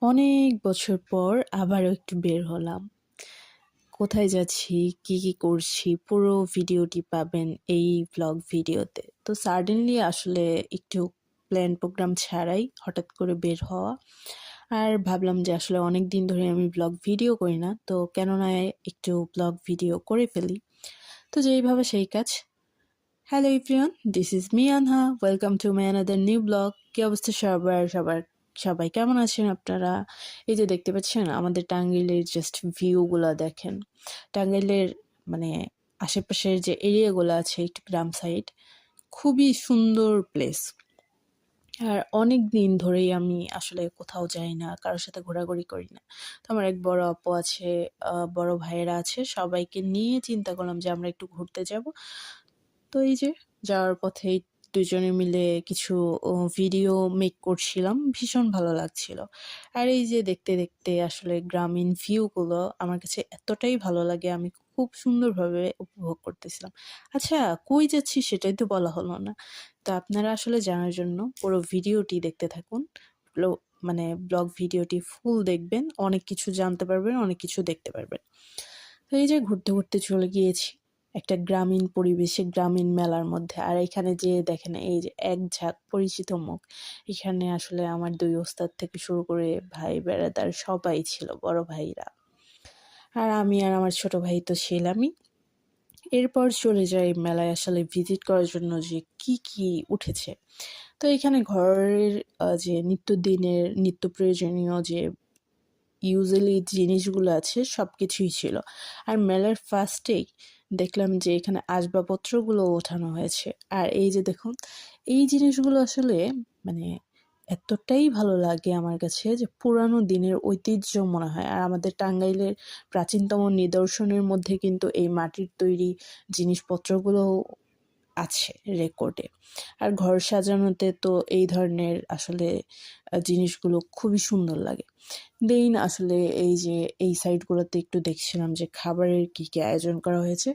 অনেক বছর পর আবারও একটু বের হলাম। কোথায় যাচ্ছি, কি, কি করছি পুরো ভিডিওটি পাবেন এই ভ্লগ ভিডিওতে। তো সাডেনলি আসলে একটু প্ল্যান প্রোগ্রাম ছাড়াই হঠাৎ করে বের হওয়া। আর ভাবলাম যে আসলে অনেক দিন ধরে আমি ভ্লগ ভিডিও করি না, তো কেন না একটু ভ্লগ ভিডিও করে ফেলি। তো যেই ভাবা সেই কাজ। Hello everyone, this is me Anha. Welcome to my another new blog. কি অবস্থা সবাই কেমন আছেন আপনারা? এই যে দেখতে পাচ্ছেন আমাদের টাঙ্গাইলের জাস্ট ভিউগুলো দেখেন। টাঙ্গাইলের মানে আশেপাশের যে এরিয়াগুলো আছে একটু গ্রাম সাইড, খুবই সুন্দর প্লেস। আর অনেক দিন ধরেই আমি আসলে কোথাও যাই না, কারোর সাথে ঘোরাঘুরি করি না। তো আমার এক বড় আপু আছে, বড় ভাইয়েরা আছে, সবাইকে নিয়ে চিন্তা করলাম যে আমরা একটু ঘুরতে যাব। তো এই যে যাওয়ার পথেই দুজনে মিলে কিছু ভিডিও মেক করছিলাম, ভীষণ ভালো লাগছিল। আর এই যে দেখতে দেখতে আসলে গ্রামীণ ভিউগুলো আমার কাছে এতটাই ভালো লাগে, আমি খুব সুন্দরভাবে উপভোগ করতেছিলাম। আচ্ছা, কই যাচ্ছি সেটাই তো বলা হলো না। তো আপনারা আসলে জানার জন্য পুরো ভিডিওটি দেখতে থাকুন। মানে ব্লগ ভিডিওটি ফুল দেখবেন, অনেক কিছু জানতে পারবেন, অনেক কিছু দেখতে পারবেন। তো এই যে ঘুরতে ঘুরতে চলে গিয়েছি একটা গ্রামীণ পরিবেশে, গ্রামীণ মেলার মধ্যে। আর এখানে যে দেখেন এই যে এক ঝাঁক পরিচিত মুখ। এখানে আসলে আমার দুই ওস্তাদ থেকে শুরু করে ভাই বেড়াদার সবাই ছিল, বড় ভাইরা। আর আমি আর আমার ছোট ভাই তো ছিলামই। এরপর চলে যাই মেলায় আসলে ভিজিট করার জন্য যে কি কি উঠেছে। তো এখানে ঘরের যে নিত্যদিনের নিত্য প্রয়োজনীয় যে ইউজুয়ালি জিনিসগুলো আছে সব কিছুই ছিল। আর মেলার ফার্স্টেই দেখলাম যে এখানে আসবাবপত্রগুলো ওঠানো হয়েছে। আর এই যে দেখুন, এই জিনিসগুলো আসলে মানে এতটাই ভালো লাগে আমার কাছে যে পুরানো দিনের ঐতিহ্য মনে হয়। আর আমাদের টাঙ্গাইলের প্রাচীনতম নিদর্শনের মধ্যে কিন্তু এই মাটির তৈরি জিনিসপত্রগুলো আছে রেকর্ডে। আর ঘর সাজানোতে তো এই ধরনের আসলে জিনিসগুলো খুবই সুন্দর লাগে। দেন আসলে এই যে এই সাইটগুলোতে একটু দেখছিলাম যে খাবারের কি কি আয়োজন করা হয়েছে।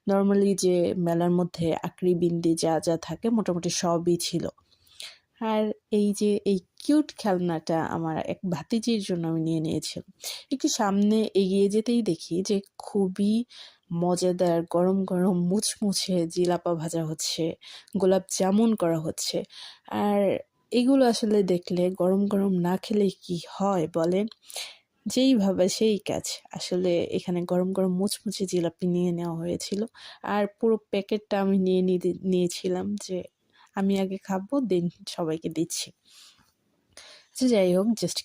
নর্মালি যে মেলার মধ্যে আকরি বিন্দি যা যা থাকে মোটামুটি সবই ছিল। আর এই যে এই কিউট খেলনাটা আমার এক ভাতিজির জন্য আমি নিয়ে নিয়েছিলাম। একটু সামনে এগিয়ে যেতেই দেখি যে খুবই মজাদার গরম গরম মুচমুচে জিলাপা ভাজা হচ্ছে, গোলাপ জামুন করা হচ্ছে। আর এগুলো আসলে দেখলে গরম গরম না খেলে কি হয় বলেন? যেই ভাবা সেই কাজ। আসলে এখানে গরম গরম মুচমুচে জিলাপি নিয়ে নেওয়া হয়েছিল। আর পুরো প্যাকেটটা আমি নিয়েছিলাম যে আমি আগে খাবো, দেন সবাইকে দিচ্ছি। আচ্ছা, যাই হোক, জাস্ট